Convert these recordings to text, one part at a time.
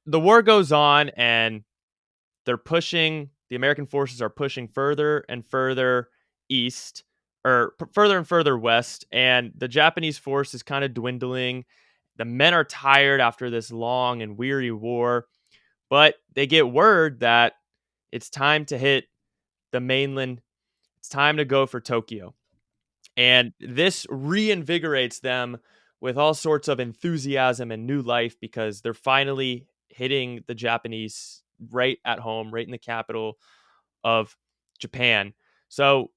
the war goes on, and the American forces are pushing further and further east, or further and further west, and the Japanese force is kind of dwindling. The men are tired after this long and weary war, but they get word that it's time to hit the mainland. It's time to go for Tokyo. And this reinvigorates them with all sorts of enthusiasm and new life because they're finally hitting the Japanese right at home, right in the capital of Japan. So,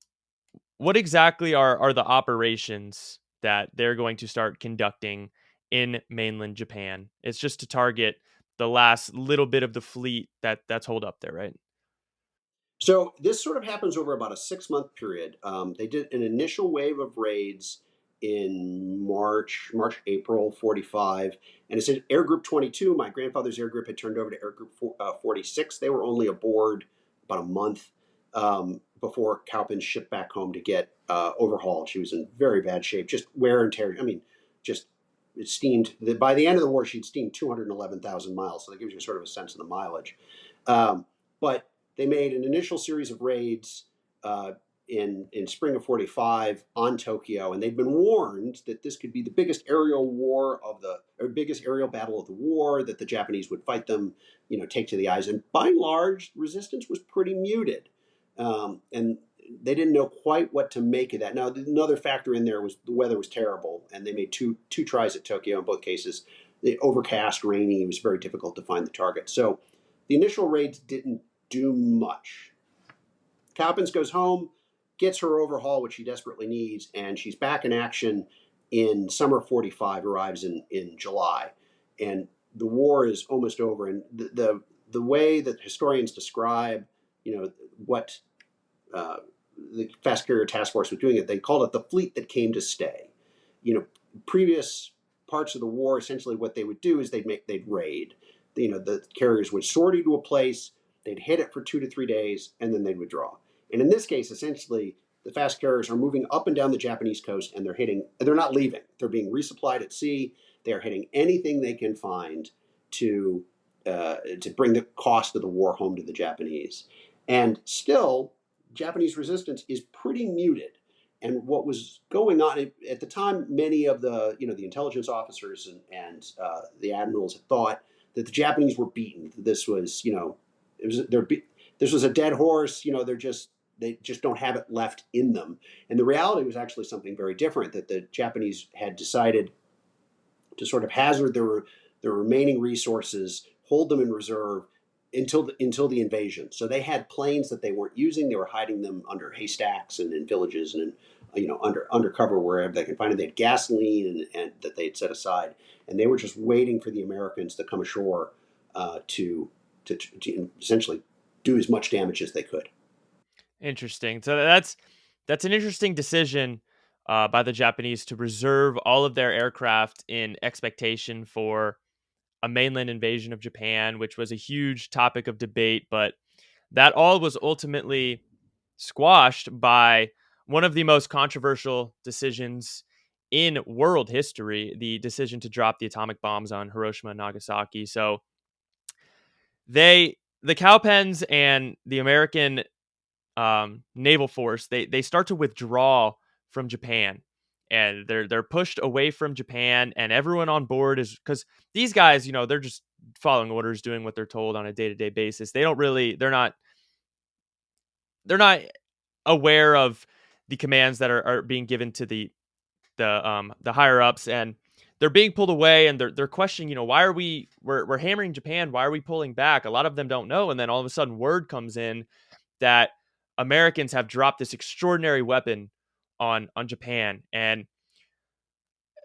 what exactly are the operations that they're going to start conducting in mainland Japan? It's just to target the last little bit of the fleet that's holed up there, right? So this sort of happens over about a 6 month period. They did an initial wave of raids in April 45. And it's in Air Group 22. My grandfather's air group had turned over to Air Group 46. They were only aboard about a month before Kaupin shipped back home to get overhauled. She was in very bad shape, just wear and tear. I mean, just it steamed. By the end of the war, she'd steamed 211,000 miles. So that gives you sort of a sense of the mileage. But they made an initial series of raids in spring of 45 on Tokyo, and they'd been warned that this could be the biggest aerial war of the or biggest aerial battle of the war, that the Japanese would fight them, take to the eyes. And by and large, resistance was pretty muted, and they didn't know quite what to make of that. Now, another factor in there was the weather was terrible, and they made two tries at Tokyo in both cases. The overcast, rainy, it was very difficult to find the target. So the initial raids didn't do much. Coppins goes home, gets her overhaul, which she desperately needs, and she's back in action in summer 45, arrives in July. And the war is almost over. And the way that historians describe, what uh, the Fast Carrier Task Force was doing it, they called it the fleet that came to stay. Previous parts of the war, essentially what they would do is they'd raid. The carriers would sort into a place, they'd hit it for 2 to 3 days, and then they'd withdraw. And in this case, essentially, the fast carriers are moving up and down the Japanese coast, and they're not leaving. They're being resupplied at sea. They're hitting anything they can find to to bring the cost of the war home to the Japanese. And still, Japanese resistance is pretty muted. And what was going on at the time, many of the intelligence officers and the admirals had thought that the Japanese were beaten. This was it was this was a dead horse. They just don't have it left in them. And the reality was actually something very different, that the Japanese had decided to sort of hazard their remaining resources, hold them in reserve until the invasion. So they had planes that they weren't using. They were hiding them under haystacks and in villages and undercover wherever they could find it. They had gasoline and that they had set aside, and they were just waiting for the Americans to come ashore to essentially do as much damage as they could. Interesting. So that's an interesting decision by the Japanese to reserve all of their aircraft in expectation for a mainland invasion of Japan, which was a huge topic of debate. But that all was ultimately squashed by one of the most controversial decisions in world history, the decision to drop the atomic bombs on Hiroshima and Nagasaki. So the Cowpens and the American naval force, they start to withdraw from Japan, and they're pushed away from Japan, and everyone on board is, because these guys, they're just following orders, doing what they're told on a day to day basis. They're not aware of the commands that are being given to the higher ups, and they're being pulled away, and they're questioning, why are we're hammering Japan, why are we pulling back? A lot of them don't know, and then all of a sudden word comes in that Americans have dropped this extraordinary weapon on Japan. And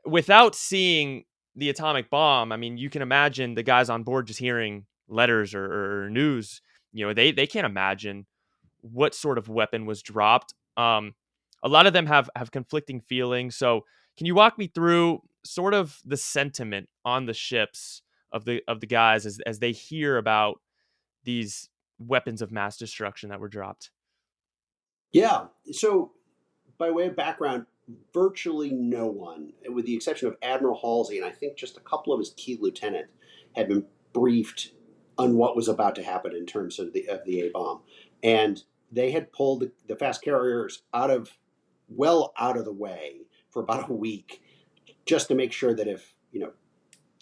without seeing the atomic bomb, I mean, you can imagine the guys on board just hearing letters or news. They can't imagine what sort of weapon was dropped. A lot of them have conflicting feelings. So, can you walk me through sort of the sentiment on the ships of the guys as they hear about these weapons of mass destruction that were dropped? Yeah. So, by way of background, virtually no one, with the exception of Admiral Halsey and I think just a couple of his key lieutenants, had been briefed on what was about to happen in terms of the A bomb, and they had pulled the fast carriers out of the way for about a week, just to make sure that if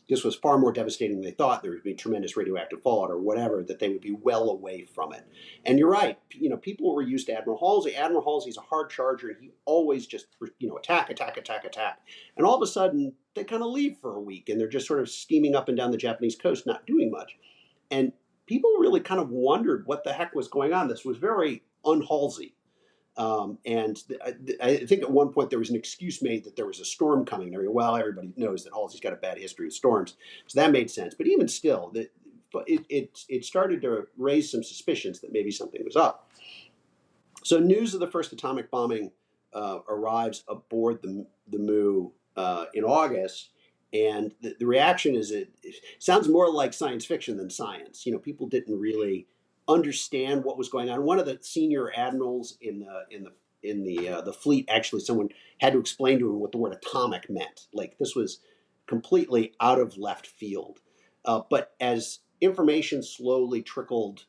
this was far more devastating than they thought, there would be tremendous radioactive fallout or whatever, that they would be well away from it. And you're right, people were used to Admiral Halsey. Admiral Halsey's a hard charger, and he always just attack, attack, attack, attack. And all of a sudden, they kind of leave for a week, and they're just sort of steaming up and down the Japanese coast, not doing much. And people really kind of wondered what the heck was going on. This was very un-Halsey. And I think at one point there was an excuse made that there was a storm coming. Well, everybody knows that Halsey's got a bad history of storms, so that made sense. But even still, it started to raise some suspicions that maybe something was up. So news of the first atomic bombing arrives aboard the Moo in August, and the reaction is it sounds more like science fiction than science. People didn't really understand what was going on. One of the senior admirals in the fleet, actually, someone had to explain to him what the word atomic meant. Like, this was completely out of left field. But as information slowly trickled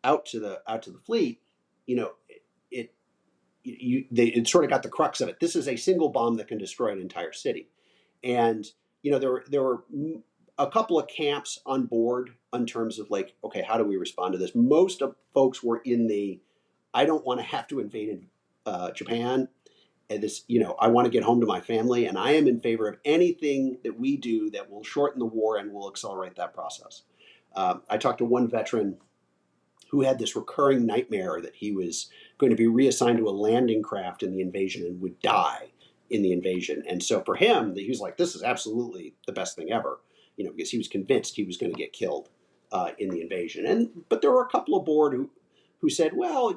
out to the fleet, it sort of got the crux of it. This is a single bomb that can destroy an entire city, and there were a couple of camps on board in terms of like, okay, how do we respond to this? Most of folks were in the, I don't want to have to invade Japan, and this, I want to get home to my family, and I am in favor of anything that we do that will shorten the war and will accelerate that process. I talked to one veteran who had this recurring nightmare that he was going to be reassigned to a landing craft in the invasion and would die in the invasion. And so for him, he was like, this is absolutely the best thing ever, because he was convinced he was going to get killed in the invasion. But there were a couple aboard who said, well,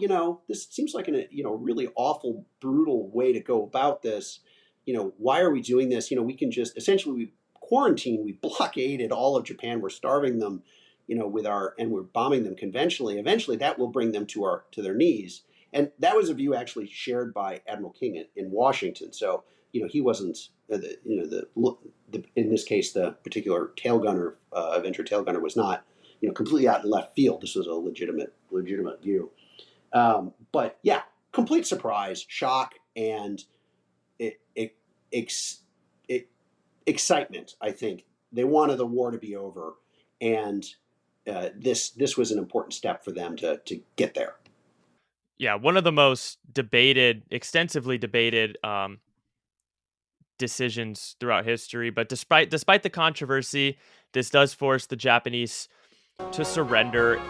this seems like a really awful, brutal way to go about this. Why are we doing this? We can just essentially, we quarantine, we blockaded all of Japan, we're starving them, and we're bombing them conventionally. Eventually that will bring them to their knees. And that was a view actually shared by Admiral King in Washington. So, he wasn't, in this case, the particular tail gunner, Avenger tail gunner, was not, completely out in left field. This was a legitimate view. But yeah, complete surprise, shock, and excitement. I think they wanted the war to be over, and this was an important step for them to get there. Yeah, one of the most extensively debated decisions throughout history. But despite the controversy, this does force the Japanese to surrender